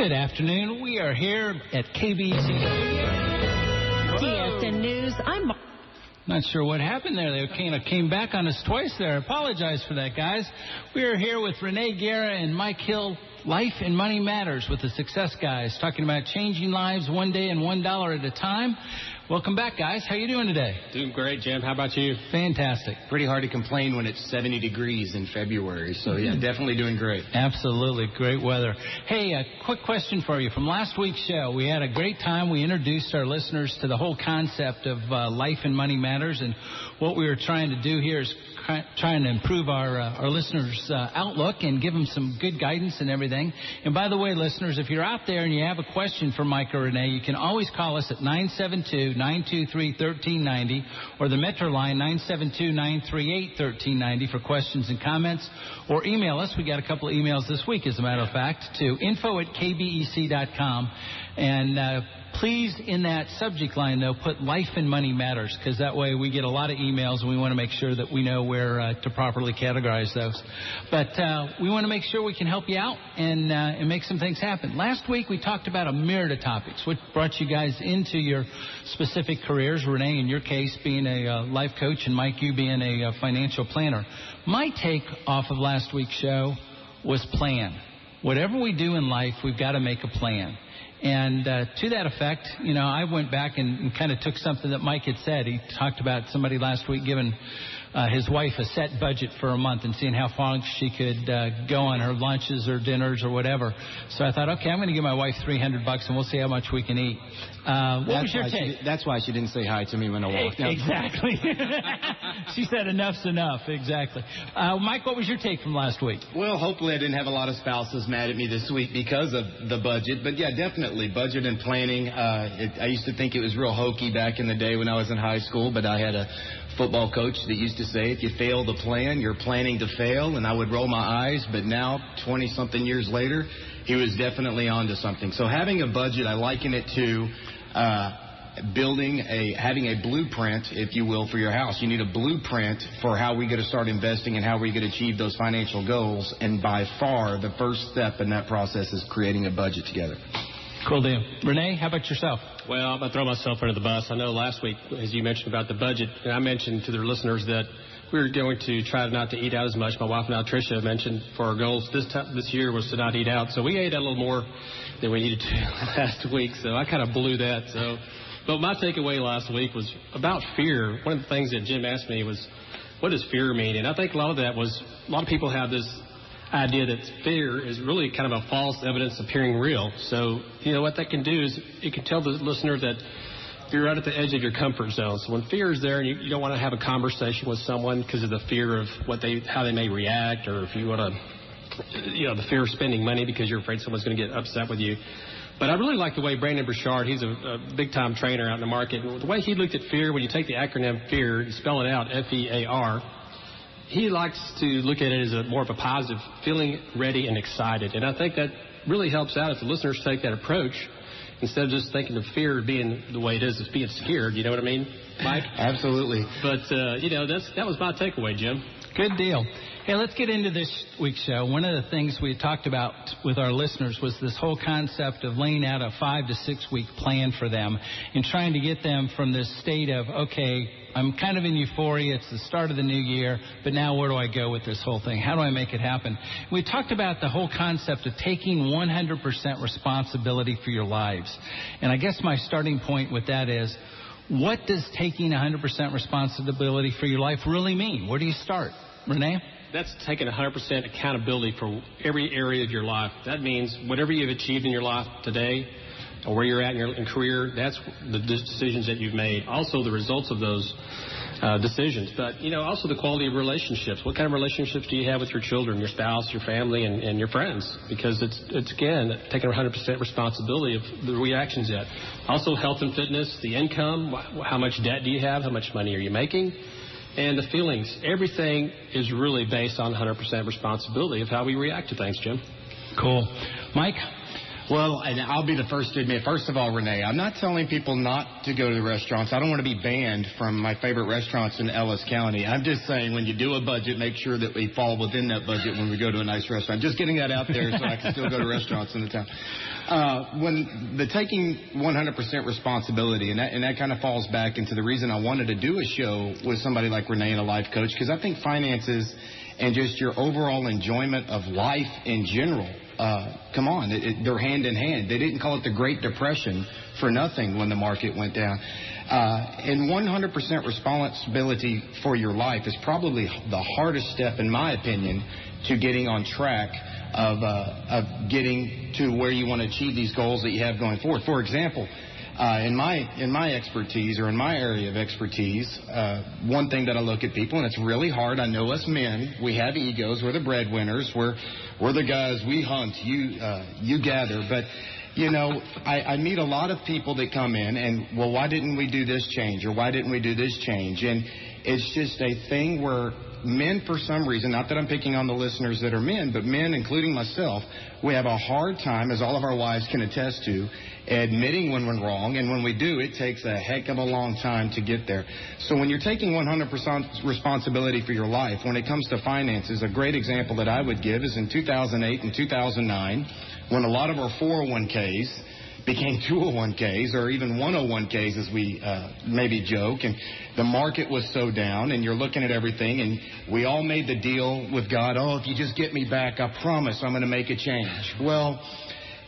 Good afternoon. We are here at KBC TSN News. I'm not sure what happened there. They kind of came back on us twice there. I apologize for that, guys. We are here with Renee Guerra and Mike Hill. Life and Money Matters with the Success Guys, talking about changing lives one day and $1 at a time. Welcome back, guys. How you doing today? Doing great, Jim. How about you? Fantastic. Pretty hard to complain when it's 70 degrees in February. So, yeah, definitely doing great. Absolutely. Great weather. Hey, a quick question for you. From last week's show, we had a great time. We introduced our listeners to the whole concept of Life and Money Matters. And what we were trying to do here is trying to improve our listeners' outlook and give them some good guidance and everything. And by the way, listeners, if you're out there and you have a question for Mike or Renee, you can always call us at 972-923-1390 or the Metro line 972-938-1390 for questions and comments, or email us. We got a couple of emails this week, as a matter of fact, to info@kbec.com. And please, in that subject line, though, put Life and Money Matters, because that way we get a lot of emails, and we want to make sure that we know where to properly categorize those. But we want to make sure we can help you out and make some things happen. Last week we talked about a myriad of topics, which brought you guys into your specific careers. Renee, in your case, being a life coach, and Mike, you being a financial planner. My take off of last week's show was plan. Whatever we do in life, we've got to make a plan. And to that effect, you know, I went back and kind of took something that Mike had said. He talked about somebody last week giving his wife a set budget for a month and seeing how far she could go on her lunches or dinners or whatever. So I thought, okay, I'm going to give my wife $300 and we'll see how much we can eat. What was your take? That's why she didn't say hi to me when I walked out. Exactly. She said enough's enough. Exactly. Mike, what was your take from last week? Well, hopefully I didn't have a lot of spouses mad at me this week because of the budget. But, yeah, definitely budget and planning. I used to think it was real hokey back in the day when I was in high school, but I had a football coach that used to say, if you fail to plan, you're planning to fail, and I would roll my eyes. But now, 20-something years later, he was definitely onto something. So having a budget, I liken it to having a blueprint, if you will, for your house. You need a blueprint for how we're going to start investing and how we're going to achieve those financial goals. And by far, the first step in that process is creating a budget together. Cool deal. Renee, how about yourself? Well, I'm going to throw myself under the bus. I know last week, as you mentioned about the budget, and I mentioned to the listeners that we were going to try not to eat out as much. My wife and I, Tricia, mentioned for our goals this year was to not eat out. So we ate out a little more than we needed to last week. So I kind of blew that. But my takeaway last week was about fear. One of the things that Jim asked me was, what does fear mean? And I think a lot of that was, a lot of people have this idea that fear is really kind of a false evidence appearing real. So, you know, what that can do is it can tell the listener that you're right at the edge of your comfort zone. So when fear is there and you don't want to have a conversation with someone because of the fear of how they may react, or if you want to, you know, the fear of spending money because you're afraid someone's going to get upset with you. But I really like the way Brandon Burchard, he's a big-time trainer out in the market, and the way he looked at fear, when you take the acronym FEAR, you spell it out, F-E-A-R, he likes to look at it as more of a positive, feeling ready and excited. And I think that really helps out if the listeners take that approach instead of just thinking of fear being the way it is being scared. You know what I mean, Mike? Absolutely. But, you know, that was my takeaway, Jim. Good deal. Hey, let's get into this week's show. One of the things we talked about with our listeners was this whole concept of laying out a 5 to 6 week plan for them and trying to get them from this state of, okay, I'm kind of in euphoria, it's the start of the new year, but now where do I go with this whole thing? How do I make it happen? We talked about the whole concept of taking 100% responsibility for your lives. And I guess my starting point with that is, what does taking 100% responsibility for your life really mean? Where do you start? Renee? That's taking 100% accountability for every area of your life. That means whatever you've achieved in your life today or where you're at in your career, that's the decisions that you've made. Also the results of those decisions. But, you know, also the quality of relationships. What kind of relationships do you have with your children, your spouse, your family, and your friends? Because it's again, taking 100% responsibility of the reactions yet. Also health and fitness, the income, how much debt do you have, how much money are you making? And the feelings. Everything is really based on 100% responsibility of how we react to things, Jim. Cool. Mike? Well, and I'll be the first to admit, first of all, Renee, I'm not telling people not to go to the restaurants. I don't want to be banned from my favorite restaurants in Ellis County. I'm just saying when you do a budget, make sure that we fall within that budget when we go to a nice restaurant. Just getting that out there so I can still go to restaurants in the town. When the taking 100% responsibility, and that kind of falls back into the reason I wanted to do a show with somebody like Renee and a life coach, because I think finances and just your overall enjoyment of life in general, come on, they're hand in hand. They didn't call it the Great Depression for nothing when the market went down. And 100% responsibility for your life is probably the hardest step, in my opinion, to getting on track of getting to where you want to achieve these goals that you have going forward. For example, in my expertise, or in my area of expertise, one thing that I look at people, and it's really hard. I know us men, we have egos. We're the breadwinners. We're the guys. We hunt. You gather. But you know, I meet a lot of people that come in and, well, why didn't we do this change, or why didn't we do this change? And it's just a thing where men, for some reason, not that I'm picking on the listeners that are men, but men, including myself, we have a hard time, as all of our wives can attest to, admitting when we're wrong. And when we do, it takes a heck of a long time to get there. So when you're taking 100% responsibility for your life, when it comes to finances, a great example that I would give is in 2008 and 2009, when a lot of our 401ks became 201ks, or even 101ks, as we maybe joke, and the market was so down, and you're looking at everything, and we all made the deal with God, oh, if you just get me back, I promise I'm going to make a change. Well,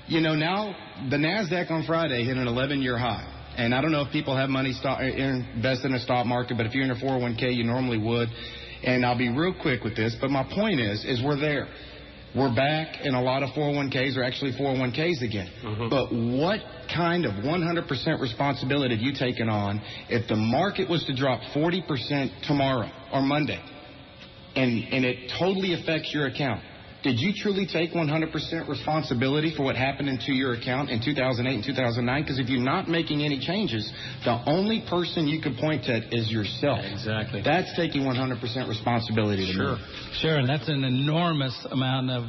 you know, now the NASDAQ on Friday hit an 11-year high. And I don't know if people have money invested in a stock market, but if you're in a 401k, you normally would. And I'll be real quick with this, but my point is we're there. We're back, and a lot of 401ks are actually 401ks again. Mm-hmm. But what kind of 100% responsibility have you taken on if the market was to drop 40% tomorrow or Monday, and it totally affects your account? Did you truly take 100% responsibility for what happened into your account in 2008 and 2009? Because if you're not making any changes, the only person you could point at is yourself. Exactly. That's taking 100% responsibility. Sure. Sure, and that's an enormous amount of,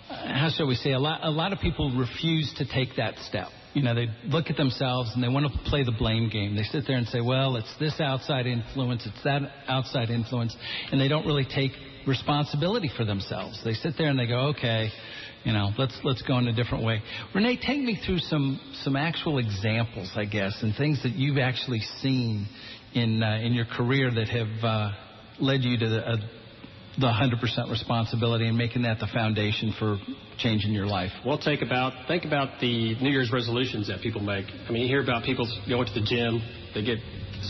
how shall we say, a lot of people refuse to take that step. You know, they look at themselves and they want to play the blame game. They sit there and say, well, it's this outside influence, it's that outside influence, and they don't really take responsibility for themselves. They sit there and they go, okay, you know, let's go in a different way. Renee, take me through some actual examples, I guess, and things that you've actually seen in your career that have led you to the 100% responsibility and making that the foundation for changing your life. Well, think about the New Year's resolutions that people make. I mean, you hear about people going to the gym. They get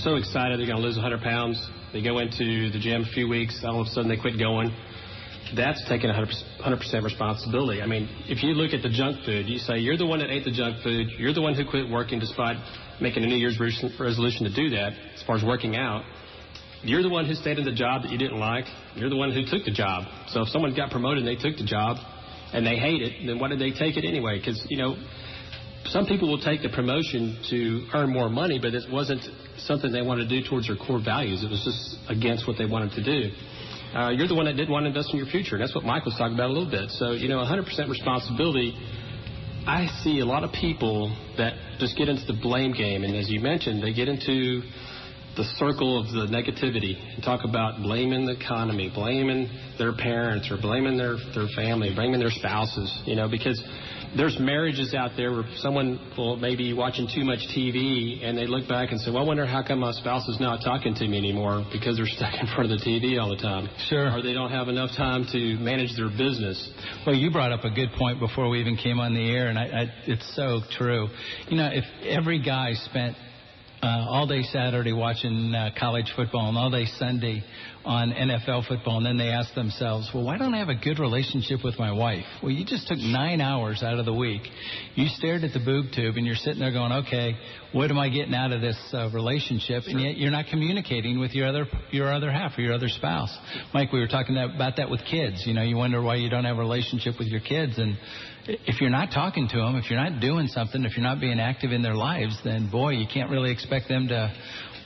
so excited they're going to lose 100 pounds. They go into the gym a few weeks. All of a sudden, they quit going. That's taking 100% responsibility. I mean, if you look at the junk food, you say you're the one that ate the junk food. You're the one who quit working despite making a New Year's resolution to do that as far as working out. You're the one who stayed in the job that you didn't like. You're the one who took the job. So if someone got promoted and they took the job and they hate it, then why did they take it anyway? Because, you know, some people will take the promotion to earn more money, but it wasn't something they wanted to do towards their core values. It was just against what they wanted to do. You're the one that did want to invest in your future. And that's what Mike was talking about a little bit. So, you know, 100% responsibility. I see a lot of people that just get into the blame game. And as you mentioned, they get into the circle of the negativity and talk about blaming the economy, blaming their parents, or blaming their family, blaming their spouses, you know, because there's marriages out there where someone will maybe watching too much TV and they look back and say, well, I wonder how come my spouse is not talking to me anymore, because they're stuck in front of the TV all the time. Sure. Or they don't have enough time to manage their business. Well, you brought up a good point before we even came on the air, and it's so true. You know, if every guy spent all day Saturday watching college football and all day Sunday on NFL football, and then they ask themselves, well, why don't I have a good relationship with my wife? Well, you just took 9 hours out of the week. You stared at the boob tube, and you're sitting there going, okay, what am I getting out of this relationship? Sure. And yet you're not communicating with your other half or your other spouse. Mike, we were talking about that with kids. You know, you wonder why you don't have a relationship with your kids, and if you're not talking to them, if you're not doing something, if you're not being active in their lives, then, boy, you can't really expect them to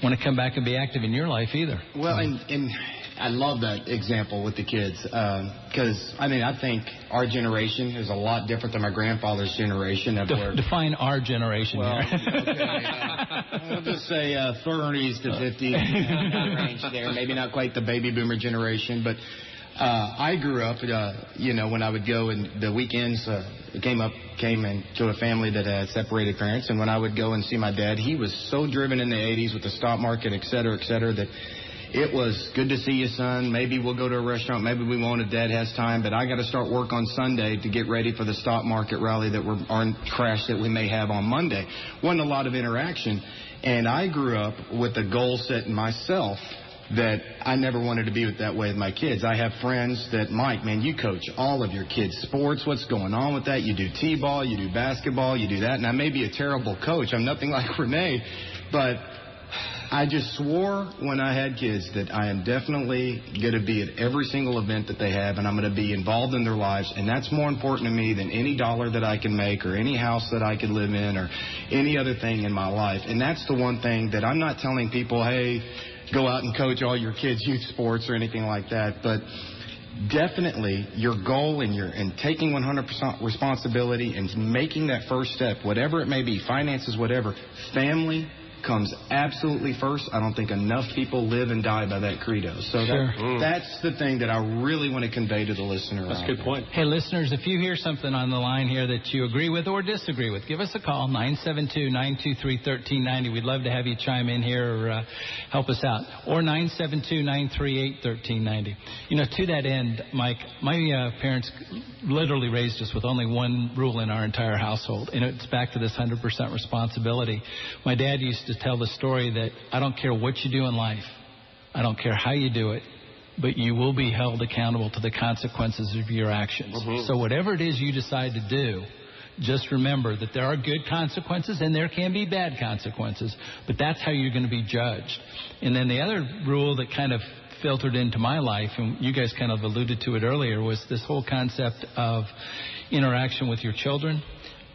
want to come back and be active in your life either. Well, and I love that example with the kids because, I think our generation is a lot different than my grandfather's generation. Define our generation. Well, I'll just say 30s to 50s range there. Maybe not quite the baby boomer generation, but I grew up, when I would go and the weekends came into a family that had separated parents, and when I would go and see my dad, he was so driven in the 80s with the stock market, et cetera, that it was good to see you, son. Maybe we'll go to a restaurant. Maybe we won't if Dad has time. But I got to start work on Sunday to get ready for the stock market rally or crash that we may have on Monday. Wasn't a lot of interaction. And I grew up with a goal set in myself that I never wanted to be that way with my kids. I have friends that, Mike, man, you coach all of your kids' sports. What's going on with that? You do T-ball, you do basketball, you do that. And I may be a terrible coach. I'm nothing like Renee, but I just swore when I had kids that I am definitely going to be at every single event that they have, and I'm going to be involved in their lives, and that's more important to me than any dollar that I can make or any house that I could live in or any other thing in my life. And that's the one thing that I'm not telling people, hey, go out and coach all your kids' youth sports or anything like that, but definitely your goal and taking 100% responsibility and making that first step, whatever it may be, finances, whatever, family comes absolutely first. I don't think enough people live and die by that credo. So that's the thing that I really want to convey to the listener. That's a good point. Hey, listeners, if you hear something on the line here that you agree with or disagree with, give us a call, 972-923-1390. We'd love to have you chime in here or help us out. Or 972-938-1390. To that end, Mike, my parents literally raised us with only one rule in our entire household, and it's back to this 100% responsibility. My dad used to tell the story that I don't care what you do in life, I don't care how you do it, but you will be held accountable to the consequences of your actions. So whatever it is you decide to do, just remember that there are good consequences and there can be bad consequences, but that's how you're going to be judged. And then the other rule that kind of filtered into my life, and you guys kind of alluded to it earlier, was this whole concept of interaction with your children.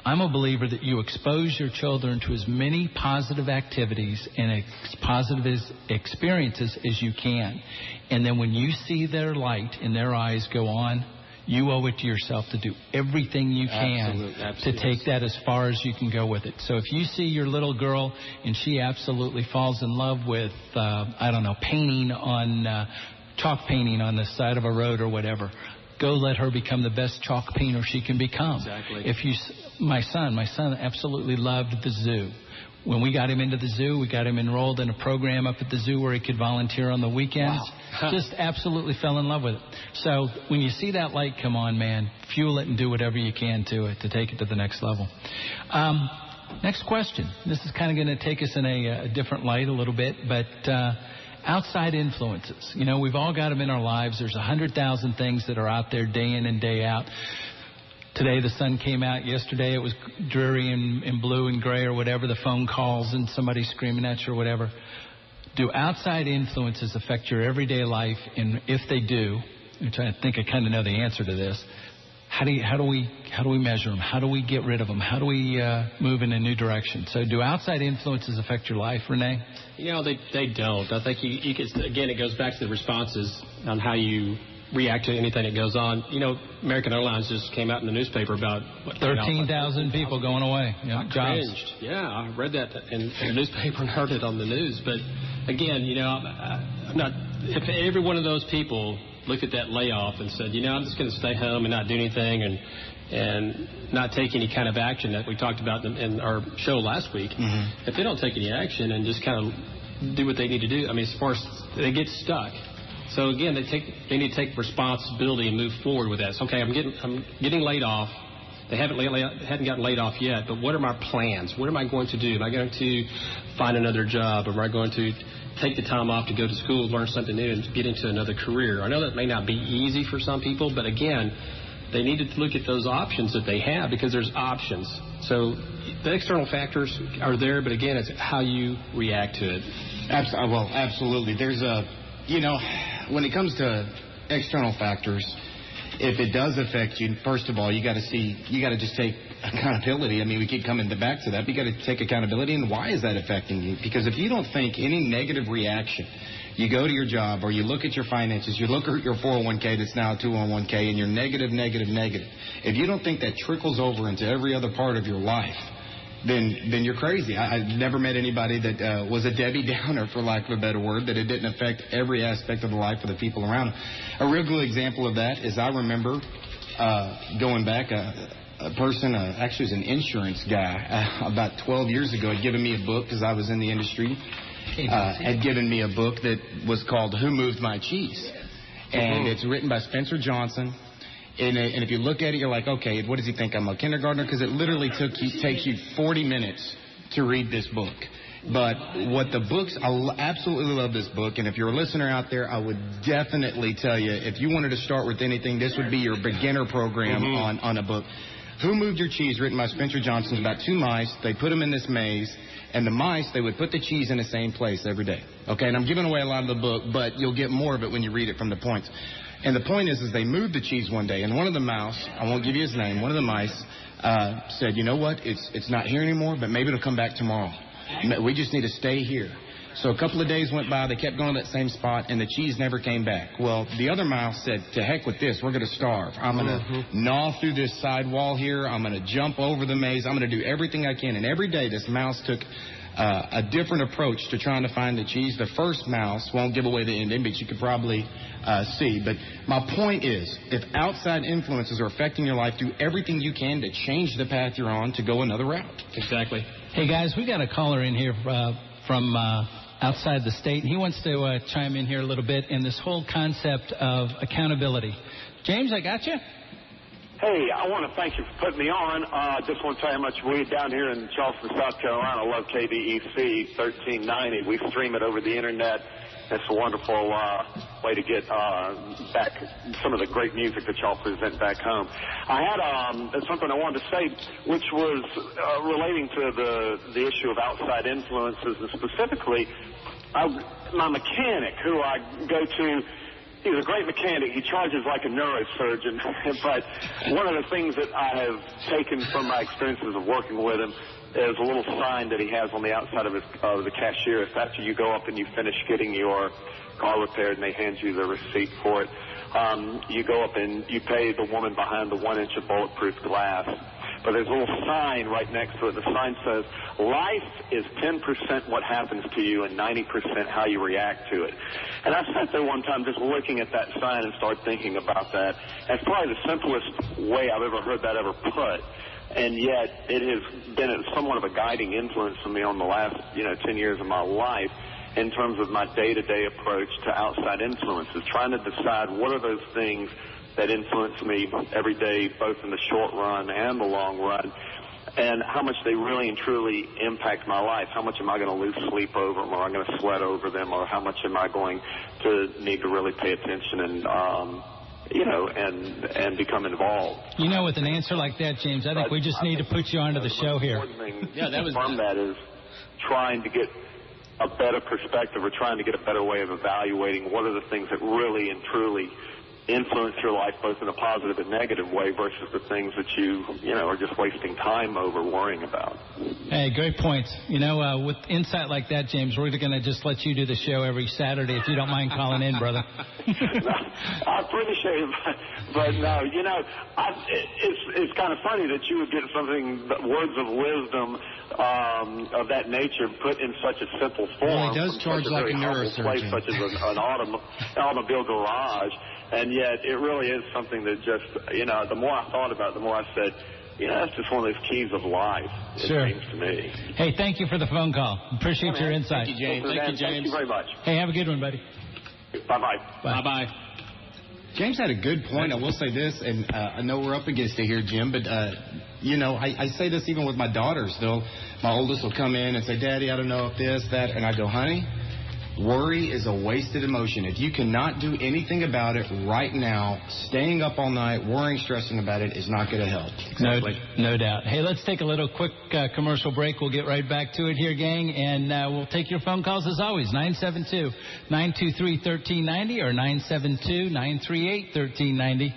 I'm a believer that you expose your children to as many positive activities and positive experiences as you can. And then when you see their light in their eyes go on, you owe it to yourself to do everything you can to take that as far as you can go with it. So if you see your little girl and she absolutely falls in love with, painting on, chalk painting on the side of a road or whatever, go let her become the best chalk painter she can become. Exactly. My son absolutely loved the zoo. When we got him into the zoo, we got him enrolled in a program up at the zoo where he could volunteer on the weekends. Wow. Just absolutely fell in love with it. So when you see that light come on, man, fuel it and do whatever you can to take it to the next level. Next question. This is kind of going to take us in a different light a little bit, but outside influences. We've all got them in our lives. There's 100,000 things that are out there day in and day out. Today the sun came out. Yesterday it was dreary and blue and gray or whatever, the phone calls and somebody screaming at you or whatever. Do outside influences affect your everyday life? And if they do, which I think I kind of know the answer to this, how do we measure them? How do we get rid of them? How do we move in a new direction? So do outside influences affect your life, Renee? They don't. I think you again, it goes back to the responses on how you react to anything that goes on. American Airlines just came out in the newspaper about 13,000 people going away. Jobs. Yeah, I read that in the newspaper and heard it on the news. But again, I'm not. If every one of those people looked at that layoff and said, I'm just going to stay home and not do anything and not take any kind of action that we talked about in our show last week, if they don't take any action and just kind of do what they need to do, as far as they get stuck. So again, they need to take responsibility and move forward with that. So, okay, I'm getting laid off. They hadn't gotten laid off yet, but what are my plans? What am I going to do? Am I going to find another job? Am I going to take the time off to go to school, learn something new, and get into another career? I know that may not be easy for some people, but again, they need to look at those options that they have because there's options. So the external factors are there, but again, it's how you react to it. Absolutely. There's when it comes to external factors, if it does affect you, first of all, you got to just take accountability. I mean, we keep coming back to that. But you got to take accountability, and why is that affecting you? Because if you don't think any negative reaction, you go to your job or you look at your finances, you look at your 401k that's now a 201k, and you're negative. If you don't think that trickles over into every other part of your life, then you're crazy. I've never met anybody that was a Debbie Downer, for lack of a better word, that it didn't affect every aspect of the life of the people around them. A real good example of that is I remember going back, a person, actually was an insurance guy, about 12 years ago, had given me a book because I was in the industry, had given me a book that was called Who Moved My Cheese? And it's written by Spencer Johnson. And if you look at it, you're like, okay, what does he think? I'm a kindergartner? Because it literally takes you 40 minutes to read this book. But what the books, I absolutely love this book. And if you're a listener out there, I would definitely tell you, if you wanted to start with anything, this would be your beginner program on a book. Who Moved Your Cheese, written by Spencer Johnson, is about two mice. They put them in this maze. And the mice, they would put the cheese in the same place every day. Okay, and I'm giving away a lot of the book, but you'll get more of it when you read it from the points. And the point is they moved the cheese one day, and one of the mouse, I won't give you his name, one of the mice said, you know what, it's not here anymore, but maybe it'll come back tomorrow. We just need to stay here. So a couple of days went by, they kept going to that same spot, and the cheese never came back. Well, the other mouse said, to heck with this, we're going to starve. I'm going to gnaw through this side wall here, I'm going to jump over the maze, I'm going to do everything I can. And every day this mouse took a different approach to trying to find the cheese. The first mouse, won't give away the ending, but you could probably see. But my point is, if outside influences are affecting your life, do everything you can to change the path you're on to go another route. Exactly. Hey, guys, we got a caller in here from outside the state, and he wants to chime in here a little bit in this whole concept of accountability. James, I got you. Hey, I want to thank you for putting me on. Just want to tell you how much we down here in Charleston, South Carolina, love KBEC 1390. We stream it over the internet. It's a wonderful way to get back some of the great music that y'all present back home. I had something I wanted to say, which was relating to the issue of outside influences, and specifically my mechanic, who I go to. He's a great mechanic. He charges like a neurosurgeon. But one of the things that I have taken from my experiences of working with him is a little sign that he has on the outside of the cashier. If after you go up and you finish getting your car repaired and they hand you the receipt for it, you go up and you pay the woman behind the 1 inch of bulletproof glass. But there's a little sign right next to it. The sign says, life is 10% what happens to you and 90% how you react to it. And I sat there one time just looking at that sign and started thinking about that. And it's probably the simplest way I've ever heard that ever put. And yet it has been somewhat of a guiding influence for me on the last, 10 years of my life in terms of my day-to-day approach to outside influences, trying to decide what are those things that influence me every day, both in the short run and the long run, and how much they really and truly impact my life. How much am I going to lose sleep over them, or am I going to sweat over them, or how much am I going to need to really pay attention and and become involved. With an answer like that, James, I think we just need to put you onto the show here. That is trying to get a better perspective, or trying to get a better way of evaluating what are the things that really and truly influence your life, both in a positive and negative way, versus the things that you are just wasting time over worrying about. Hey, great points. With insight like that, James, we're going to just let you do the show every Saturday if you don't mind calling in, brother. I appreciate it, but no, it's kind of funny that you would get words of wisdom of that nature put in such a simple form. Well, he does charge like a neurosurgeon. Place such as an automobile garage. And yet it really is something that just, the more I thought about it, the more I said, that's just one of those keys of life, it seems to me. Hey, thank you for the phone call. Appreciate your insight. Thank you, James. Thank you very much. Hey, have a good one, buddy. Bye-bye. Bye-bye. James had a good point. I will say this, and I know we're up against it here, Jim, but, I say this even with my daughters. My oldest will come in and say, Daddy, I don't know if this, that, and I go, honey, worry is a wasted emotion. If you cannot do anything about it right now, staying up all night, worrying, stressing about it is not going to help. Exactly. No doubt. Hey, let's take a little quick commercial break. We'll get right back to it here, gang, and we'll take your phone calls as always, 972-923-1390 or 972-938-1390.